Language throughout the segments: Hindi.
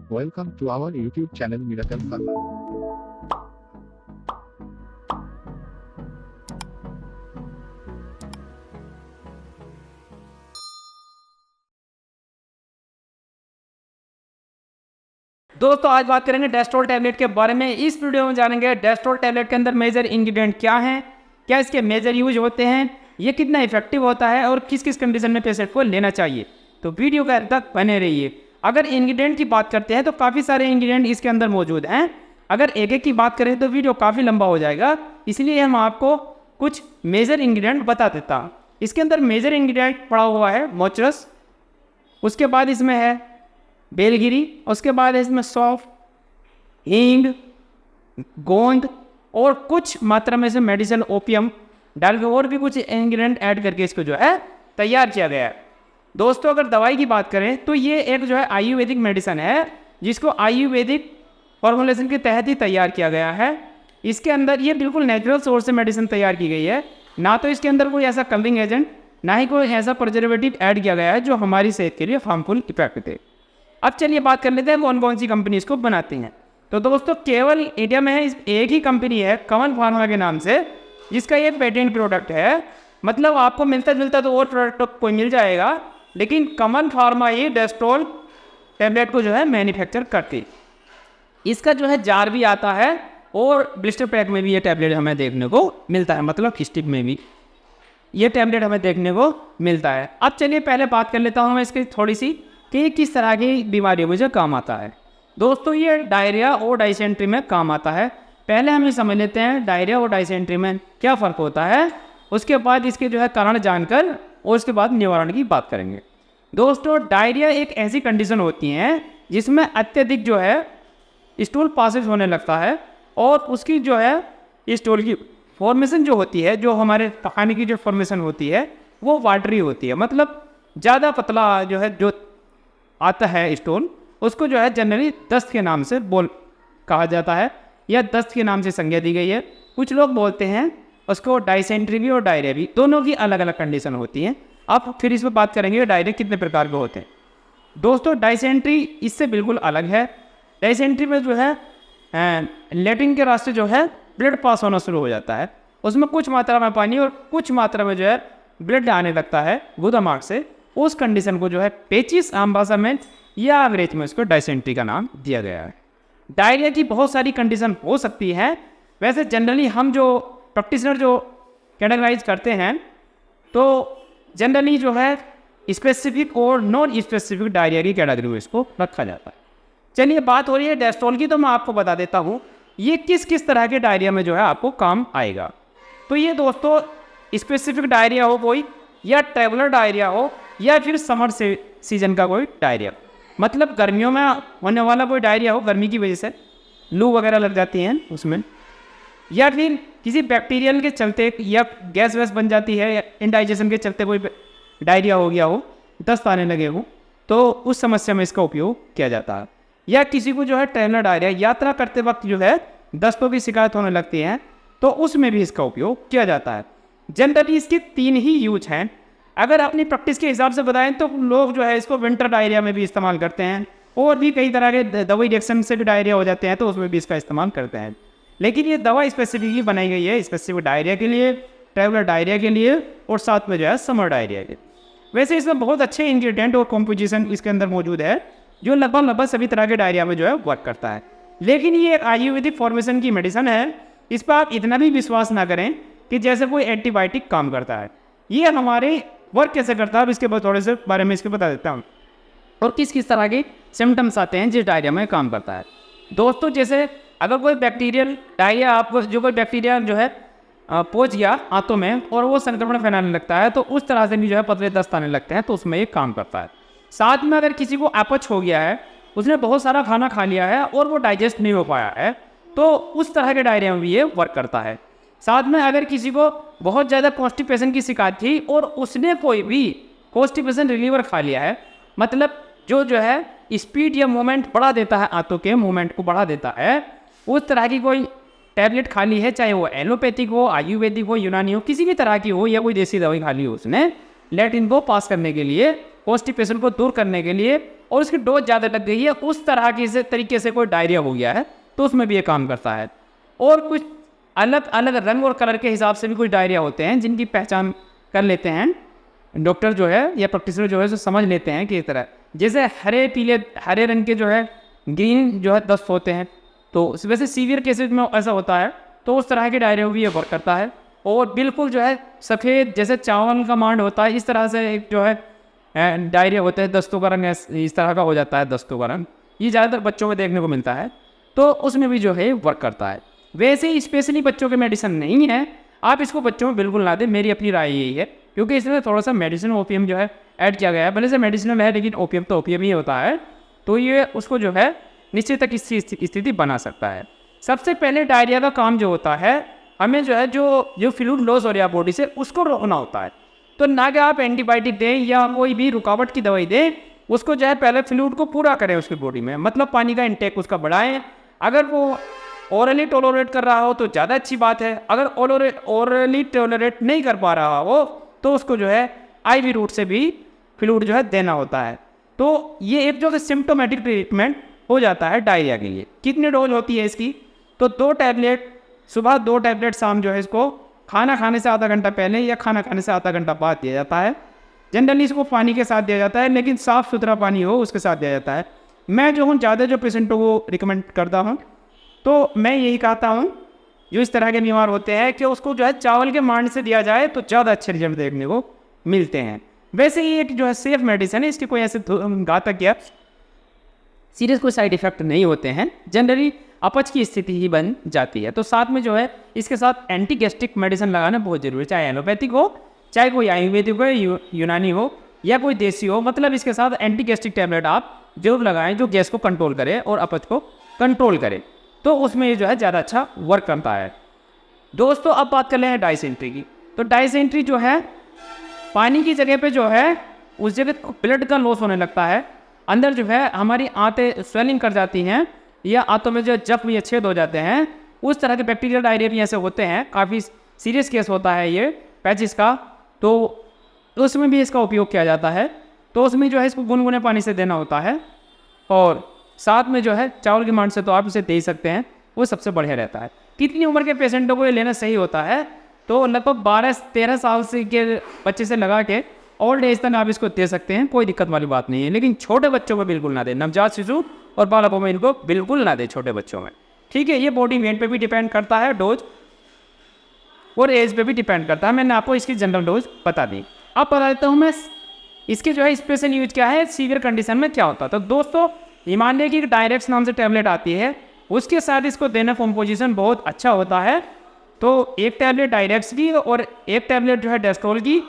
Welcome to our YouTube channel Miracle Pharma. दोस्तों आज बात करेंगे डेस्टोल टैबलेट के बारे में। इस वीडियो में जानेंगे डेस्टोल टैबलेट के अंदर मेजर इंग्रेडिएंट क्या हैं, क्या इसके मेजर यूज होते हैं, ये कितना इफेक्टिव होता है और किस किस कंडीशन में पेशेंट को लेना चाहिए। तो वीडियो के अंत तक बने रहिए। अगर इंग्रेडिएंट की बात करते हैं तो काफ़ी सारे इंग्रेडिएंट इसके अंदर मौजूद हैं। अगर एक एक की बात करें तो वीडियो काफ़ी लंबा हो जाएगा, इसलिए हम आपको कुछ मेजर इंग्रेडिएंट बता देता हूँ। इसके अंदर मेजर इंग्रेडिएंट पड़ा हुआ है मोचरस, उसके बाद इसमें है बेलगिरी, उसके बाद इसमें सौंफ, हींग, गोंद और कुछ मात्रा में से मेडिसिन ओपियम डाल के और भी कुछ इंग्रेडिएंट ऐड करके इसको जो है तैयार किया गया है। दोस्तों अगर दवाई की बात करें तो ये एक जो है आयुर्वेदिक मेडिसिन है, जिसको आयुर्वेदिक फॉर्मुलेशन के तहत ही तैयार किया गया है। इसके अंदर ये बिल्कुल नेचुरल सोर्स से मेडिसिन तैयार की गई है, ना तो इसके अंदर कोई ऐसा कलरिंग एजेंट, ना ही कोई ऐसा प्रिजर्वेटिव ऐड किया गया है जो हमारी सेहत के लिए हार्मफुल इफेक्ट दे। अब चलिए बात कर लेते हैं कौन कौन सी कंपनी इसको बनाती हैं। तो दोस्तों केवल इंडिया में एक ही कंपनी है कमन फार्मा के नाम से, जिसका ये पेटेंट प्रोडक्ट है। मतलब आपको मिलता जुलता तो और प्रोडक्ट कोई मिल जाएगा, लेकिन कमन फार्मा ही डेस्टोल टैबलेट को जो है मैन्युफैक्चर करती। इसका जो है जार भी आता है और ब्लिस्टर पैक में भी ये टैबलेट हमें देखने को मिलता है, मतलब स्टिक में भी ये टैबलेट हमें देखने को मिलता है। अब चलिए पहले बात कर लेता हूँ मैं इसकी थोड़ी सी कि किस तरह की बीमारियों में जो काम आता है। दोस्तों ये डायरिया और डाइसेंट्री में काम आता है। पहले हम ये समझ लेते हैं डायरिया और डाइसेंट्री में क्या फ़र्क होता है, उसके बाद इसके जो है कारण जानकर और उसके बाद निवारण की बात करेंगे। दोस्तों डायरिया एक ऐसी कंडीशन होती है जिसमें अत्यधिक जो है स्टूल पासेज होने लगता है और उसकी जो है स्टूल की फॉर्मेशन जो होती है, जो हमारे पखाने की जो फॉर्मेशन होती है वो वाटरी होती है। मतलब ज़्यादा पतला जो है जो आता है स्टोन, उसको जो है जनरली दस्त के नाम से कहा जाता है या दस्त के नाम से संज्ञा दी गई है। कुछ लोग बोलते हैं उसको डाइसेंट्री भी और डायरिया भी, दोनों की अलग अलग कंडीशन होती हैं। अब फिर इस पर बात करेंगे डायरिया कितने प्रकार के होते हैं। दोस्तों डाइसेंट्री इससे बिल्कुल अलग है। डाइसेंट्री में जो है लेट्रिन के रास्ते जो है ब्लड पास होना शुरू हो जाता है, उसमें कुछ मात्रा में पानी और कुछ मात्रा में जो है ब्लड आने लगता है गुदामार्ग से। उस कंडीशन को जो है पेचिस आम भाषा में या अंग्रेज में उसको डाइसेंट्री का नाम दिया गया है। डायरिया की बहुत सारी कंडीशन हो सकती है। वैसे जनरली हम जो प्रैक्टिशनर जो कैटेगराइज करते हैं तो जनरली जो है स्पेसिफिक और नॉन स्पेसिफिक डायरिया की कैटेगरी में इसको रखा जाता है। चलिए बात हो रही है डेस्टोल की, तो मैं आपको बता देता हूँ ये किस किस तरह के डायरिया में जो है आपको काम आएगा। तो ये दोस्तों स्पेसिफिक डायरिया हो कोई, या ट्रेवलर डायरिया हो, या फिर समर से सीजन का कोई डायरिया, मतलब गर्मियों में होने वाला कोई डायरिया हो, गर्मी की वजह से लू वगैरह लग जाती हैं उसमें, या फिर किसी बैक्टीरियल के चलते या गैस वैस बन जाती है या इंडाइजेशन के चलते कोई डायरिया हो गया हो, दस्त आने लगे हो, तो उस समस्या में इसका उपयोग किया जाता है। या किसी को जो है ट्रेवलर डायरिया, यात्रा करते वक्त जो है दस्तों की शिकायत होने लगती है, तो उसमें भी इसका उपयोग किया जाता है। जनरली इसके 3 ही यूज हैं। अगर अपनी प्रैक्टिस के हिसाब से बताएं तो लोग जो है इसको विंटर डायरिया में भी इस्तेमाल करते हैं, और भी कई तरह के दवाई रिएक्शन से भी डायरिया हो जाते हैं तो उसमें भी इसका इस्तेमाल करते हैं। लेकिन ये दवा स्पेसिफिकली बनाई गई है स्पेसिफिक डायरिया के लिए, ट्रेवलर डायरिया के लिए और साथ में जो है समर डायरिया के। वैसे इसमें बहुत अच्छे इंग्रेडिएंट और कॉम्पोजिशन इसके अंदर मौजूद है जो लगभग सभी तरह के डायरिया में जो है वर्क करता है। लेकिन ये एक आयुर्वेदिक फॉर्मेशन की मेडिसिन है, इस पर आप इतना भी विश्वास ना करें कि जैसे कोई एंटीबायोटिक काम करता है। ये हमारे वर्क कैसे करता है अब इसके बाद थोड़े से बारे में इसके बता देता हूँ, और किस किस तरह के सिम्टम्स आते हैं जिस डायरिया में काम करता है। दोस्तों जैसे अगर कोई बैक्टीरियल डायरिया, आपको जो कोई बैक्टीरिया जो है पहुँच गया आंतों में और वो संक्रमण फैलाने लगता है, तो उस तरह से भी जो है पतले दस्त आने लगते हैं, तो उसमें ये काम करता है। साथ में अगर किसी को अपच हो गया है, उसने बहुत सारा खाना खा लिया है और वो डाइजेस्ट नहीं हो पाया है, तो उस तरह के डायरिया में भी ये वर्क करता है। साथ में अगर किसी को बहुत ज़्यादा कॉन्स्टिपेशन की शिकायत थी और उसने कोई भी कॉन्स्टिपेशन रिलीवर खा लिया है, मतलब जो है स्पीड या मूवमेंट बढ़ा देता है, आंतों के मूवमेंट को बढ़ा देता है, उस तरह की कोई टैबलेट खा ली है, चाहे वो एलोपैथिक हो, आयुर्वेदिक हो, यूनानी हो, किसी भी तरह की हो, या कोई देसी दवाई खा ली हो उसने, लेट्रिन को पास करने के लिए, कॉन्स्टिपेशन को दूर करने के लिए, और उसकी डोज ज़्यादा लग गई है, उस तरह की तरीके से कोई डायरिया हो गया है, तो उसमें भी ये काम करता है। और कुछ अलग अलग रंग और कलर के हिसाब से भी कुछ डायरिया होते हैं जिनकी पहचान कर लेते हैं डॉक्टर जो है या प्रैक्टिशनर जो है, तो समझ लेते हैं कि इस तरह, जैसे हरे रंग के जो है ग्रीन जो है दस्त होते हैं, तो वैसे सीवियर केसेज में ऐसा होता है, तो उस तरह के डायरिया भी ये वर्क करता है। और बिल्कुल जो है सफ़ेद जैसे चावल का मांड होता है, इस तरह से एक जो है डायरिया होता है, दस्तों का रंग इस तरह का हो जाता है, दस्तों का रंग, ये ज़्यादातर बच्चों में देखने को मिलता है, तो उसमें भी जो है वर्क करता है। वैसे ही स्पेशली बच्चों के मेडिसिन नहीं है, आप इसको बच्चों में बिल्कुल ना दें, मेरी अपनी राय यही है, क्योंकि इसमें थोड़ा सा मेडिसिन ओपीएम जो है ऐड किया गया है। भले से मेडिसिन है लेकिन ओपीएम तो ओपीएम ही होता है, तो ये उसको जो है निश्चित तक इस स्थिति बना सकता है। सबसे पहले डायरिया का काम जो होता है, हमें जो है जो फ्लूइड लॉस हो रहा है बॉडी से, उसको रोकना होता है। तो ना कि आप एंटीबायोटिक दें या कोई भी रुकावट की दवाई दें, उसको जो है पहले फ्लूइड को पूरा करें उसकी बॉडी में, मतलब पानी का इंटेक उसका बढ़ाएं। अगर वो ओरली टॉलरेट कर रहा हो तो ज़्यादा अच्छी बात है, अगर ओरली टॉलरेट नहीं कर पा रहा हो तो उसको जो है आईवी रूट से भी फ्लूइड जो है देना होता है। तो ये एक जो है सिम्टोमेटिक ट्रीटमेंट हो जाता है डायरिया के लिए। कितनी डोज होती है इसकी? तो 2 टैबलेट सुबह, 2 टैबलेट शाम जो है इसको खाना खाने से आधा घंटा पहले या खाना खाने से आधा घंटा बाद दिया जाता है। जनरली इसको पानी के साथ दिया जाता है, लेकिन साफ़ सुथरा पानी हो उसके साथ दिया जाता है। मैं जो हूँ ज़्यादा जो पेशेंटों को रिकमेंड करता हूँ, तो मैं यही कहता हूँ जो इस तरह के बीमार होते हैं कि उसको जो है चावल के मांड से दिया जाए तो ज़्यादा अच्छे रिजल्ट देखने को मिलते हैं। वैसे ही एक जो है सेफ मेडिसिन है, इसके कोई ऐसे घातक या सीरियस कोई साइड इफ़ेक्ट नहीं होते हैं, जनरली अपच की स्थिति ही बन जाती है। तो साथ में जो है इसके साथ एंटी गैस्ट्रिक मेडिसिन लगाना बहुत ज़रूरी है, चाहे एलोपैथिक हो, चाहे कोई आयुर्वेदिक हो, यूनानी हो या कोई देसी हो, मतलब इसके साथ एंटी गैस्ट्रिक टैबलेट आप जरूर लगाएं जो गैस को कंट्रोल करे और अपच को कंट्रोल करे, तो उसमें ये जो है ज़्यादा अच्छा वर्क करता है। दोस्तों अब बात कर ले हैं डायसेंट्री की। तो डायसेंट्री जो है पानी की जगह पे जो है उस जगह ब्लड का लॉस होने लगता है, अंदर जो है हमारी आंतें स्वेलिंग कर जाती हैं या आंतों में जो जख्म या छेद हो जाते हैं, उस तरह के बैक्टीरियल डायरिया भी ऐसे होते हैं। काफ़ी सीरियस केस होता है ये पैचिस का, तो उसमें भी इसका उपयोग किया जाता है। तो उसमें जो है इसको गुनगुने पानी से देना होता है, और साथ में जो है चावल की मांड से तो आप इसे दे ही सकते हैं, वो सबसे बढ़िया रहता है। कितनी उम्र के पेशेंटों को ये लेना सही होता है? तो लगभग 12-13 साल से के बच्चे से लगा के ओल्ड एज तक आप इसको दे सकते हैं, कोई दिक्कत वाली बात नहीं है। लेकिन छोटे बच्चों में बिल्कुल ना दें, नवजात शिशु और बालकों में इनको बिल्कुल ना दें, छोटे बच्चों में। ठीक है, ये बॉडी वेट पे भी डिपेंड करता है डोज, और एज पे भी डिपेंड करता है। मैंने आपको इसकी जनरल डोज बता दी। अब बता देता हूँ मैं इसके जो है स्पेशल यूज क्या है, सीवियर कंडीशन में क्या होता है। तो दोस्तों हिमालय की डायरेक्ट नाम से टैबलेट आती है, उसके साथ इसको देना कॉम्पोजिशन बहुत अच्छा होता है। तो एक टैबलेट डायरेक्स की और एक टैबलेट जो है डेस्ट्रोल की,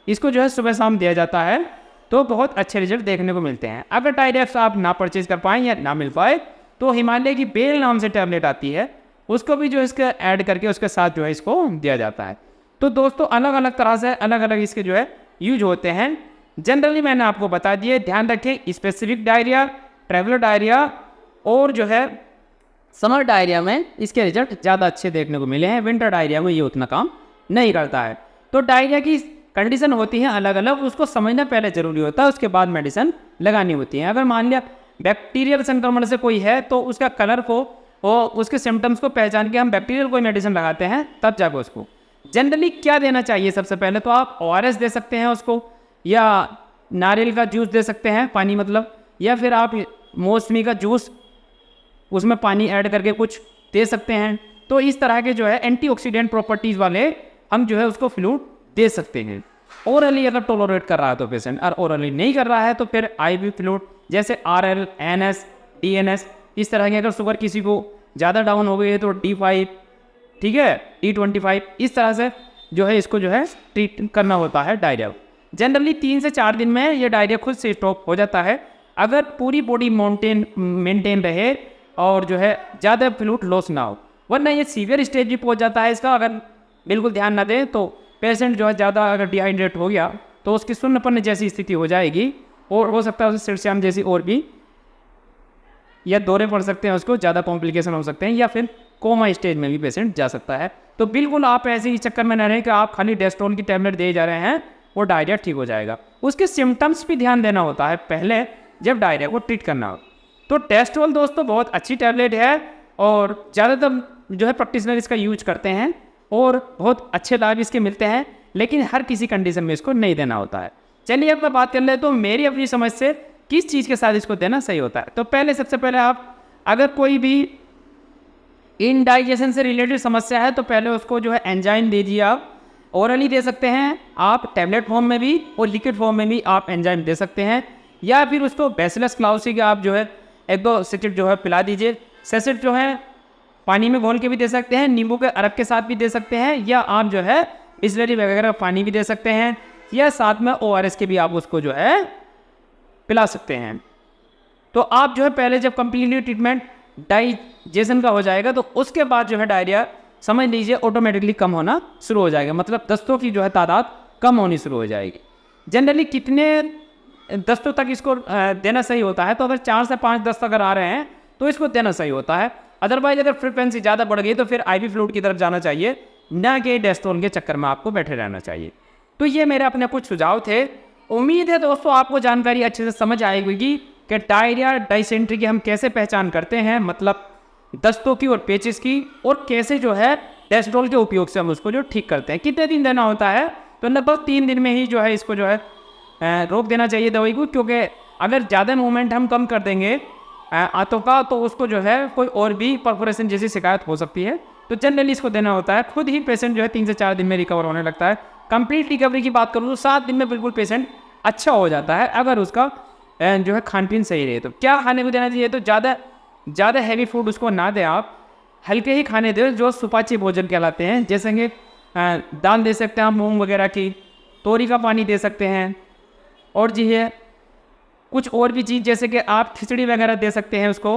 इसको जो है सुबह शाम दिया जाता है, तो बहुत अच्छे रिजल्ट देखने को मिलते हैं। अगर डायरेक्स आप ना परचेज कर पाएँ या ना मिल पाए, तो हिमालय की बेल नाम से टैबलेट आती है, उसको भी जो इसका ऐड करके उसके साथ जो है इसको दिया जाता है। तो दोस्तों अलग अलग तरह से अलग अलग इसके जो है यूज होते हैं। जनरली मैंने आपको बता दिए, ध्यान रखें स्पेसिफिक डायरिया, ट्रैवलर डायरिया और जो है समर डायरिया में इसके रिजल्ट ज़्यादा अच्छे देखने को मिले हैं। विंटर डायरिया में ये उतना काम नहीं करता है। तो डायरिया की कंडीशन होती है अलग अलग, उसको समझना पहले ज़रूरी होता है, उसके बाद मेडिसिन लगानी होती है। अगर मान लिया बैक्टीरियल संक्रमण से कोई है, तो उसका कलर को और उसके सिम्टम्स को पहचान के हम बैक्टीरियल कोई मेडिसिन लगाते हैं, तब जाकर उसको जनरली क्या देना चाहिए। सबसे पहले तो आप ORS दे सकते हैं उसको, या नारियल का जूस दे सकते हैं, पानी मतलब, या फिर आप मौसमी का जूस उसमें पानी ऐड करके कुछ दे सकते हैं। तो इस तरह के जो है एंटीऑक्सीडेंट प्रॉपर्टीज़ वाले हम जो है उसको फ्लूइड दे सकते हैं। ओरली अगर टॉलरेट कर रहा है तो पेशेंट, और ओरली नहीं कर रहा है तो फिर IV फ्लूइड जैसे RL, NS, DNS, इस तरह के। अगर शुगर किसी को ज़्यादा डाउन हो गई है तो D5, ठीक है, D25, इस तरह से जो है इसको जो है ट्रीट करना होता है डायरिया। जनरली 3 से 4 दिन में ये डायरिया खुद से स्टॉप हो जाता है, अगर पूरी बॉडी मेंटेन रहे और जो है ज़्यादा फ्लूइड लॉस ना हो। वरना ये सीवियर स्टेज भी पहुंच जाता है इसका, अगर बिल्कुल ध्यान ना दें तो पेशेंट जो है ज़्यादा अगर डिहाइड्रेट हो गया तो उसकी सुन्नपन्न जैसी स्थिति हो जाएगी, और हो सकता है उसे सिरस्याम जैसी और भी, या दौरे पड़ सकते हैं, उसको ज़्यादा कॉम्प्लिकेशन हो सकते हैं, या फिर कोमा स्टेज में भी पेशेंट जा सकता है। तो बिल्कुल आप ऐसे ही चक्कर में न रहें कि आप खाली डेस्ट्रोल की टैबलेट दे जा रहे हैं और डायरिया ठीक हो जाएगा। उसके सिम्टम्स भी ध्यान देना होता है। पहले जब डायरिया को ट्रीट करना हो। तो डेस्टोल दोस्तों बहुत अच्छी टैबलेट है और ज़्यादातर जो है प्रैक्टिशनर इसका यूज करते हैं और बहुत अच्छे लाभ इसके मिलते हैं, लेकिन हर किसी कंडीशन में इसको नहीं देना होता है। चलिए अब मैं बात कर ले तो मेरी अपनी समझ से किस चीज़ के साथ इसको देना सही होता है। तो सबसे पहले आप अगर कोई भी इनडाइजेशन से रिलेटेड समस्या है तो पहले उसको जो है एंजाइम दे दीजिए। आप ओरली दे सकते हैं, आप टैबलेट फॉर्म में भी और लिक्विड फॉर्म में भी आप एंजाइम दे सकते हैं, या फिर उसको बैसिलस क्लाउसी का आप जो है 1-2 सेचेट जो है पिला दीजिए। सेचेट जो है पानी में घोल के भी दे सकते हैं, नींबू के अरक के साथ भी दे सकते हैं, या आप जो है बिस्लरी वगैरह पानी भी दे सकते हैं, या साथ में ORS के भी आप उसको जो है पिला सकते हैं। तो आप जो है पहले जब कंप्लीटली ट्रीटमेंट डाइजेशन का हो जाएगा तो उसके बाद जो है डायरिया समझ लीजिए ऑटोमेटिकली कम होना शुरू हो जाएगा, मतलब दस्तों की जो है तादाद कम होनी शुरू हो जाएगी। जनरली कितने दस्तों तक इसको देना सही होता है, तो अगर 4 से 5 दस्त अगर आ रहे हैं तो इसको देना सही होता है। अदरवाइज अगर फ्रिक्वेंसी ज़्यादा बढ़ गई तो फिर IV फ्लूइड की तरफ जाना चाहिए, ना कि डेस्टोल के चक्कर में आपको बैठे रहना चाहिए। तो ये मेरे अपने कुछ सुझाव थे। उम्मीद है दोस्तों आपको जानकारी अच्छे से समझ आएगी कि डायरिया डाइसेंट्री की हम कैसे पहचान करते हैं, मतलब दस्तों की और पेचिस की, और कैसे जो है डेस्टोल के उपयोग से हम उसको जो ठीक करते हैं। कितने दिन देना होता है, तो लगभग 3 दिन में ही जो है इसको जो है रोक देना चाहिए दवाई को, क्योंकि अगर ज़्यादा मूवमेंट हम कम कर देंगे आंतों का तो उसको जो है कोई और भी परफोरेशन जैसी शिकायत हो सकती है। तो जनरली इसको देना होता है। खुद ही पेशेंट जो है 3 से 4 दिन में रिकवर होने लगता है। कंप्लीट रिकवरी की बात करूँ तो 7 दिन में बिल्कुल पेशेंट अच्छा हो जाता है, अगर उसका जो है खान पीन सही रहे। तो क्या खाने को देना चाहिए, तो ज़्यादा हैवी फूड उसको ना दें, आप हल्के ही खाने दें जो सुपाच्य भोजन कहलाते हैं, जैसे कि दाल दे सकते हैं आप मूंग वगैरह की, तोरी का पानी दे सकते हैं, और जी है कुछ और भी चीज़ जैसे कि आप खिचड़ी वगैरह दे सकते हैं उसको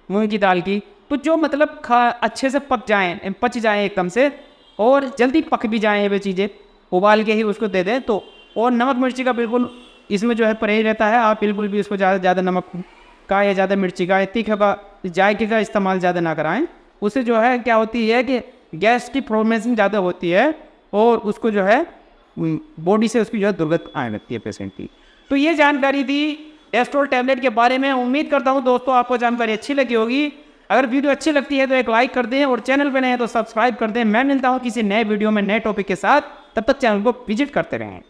मूंग की दाल की, तो जो मतलब अच्छे से पच जाएँ एकदम से, और जल्दी पक भी जाएँ वे चीज़ें, उबाल के ही उसको दे दें। तो और नमक मिर्ची का बिल्कुल इसमें जो है परहेज रहता है, आप बिल्कुल भी उसको ज़्यादा नमक का या ज़्यादा मिर्ची का या तीखे का जायके का इस्तेमाल ज़्यादा ना कराएं। उससे जो है क्या होती है कि गैस की फॉर्मेशन ज़्यादा होती है और उसको जो है बॉडी से उसकी जो है दुर्गंध आने लगती है पेशेंट की। तो ये जानकारी थी डेस्टोल टैबलेट के बारे में। उम्मीद करता हूँ दोस्तों आपको जानकारी अच्छी लगी होगी। अगर वीडियो अच्छी लगती है तो एक लाइक कर दें और चैनल पर नए हैं तो सब्सक्राइब कर दें। मैं मिलता हूँ किसी नए वीडियो में नए टॉपिक के साथ, तब तक चैनल को विजिट करते रहें।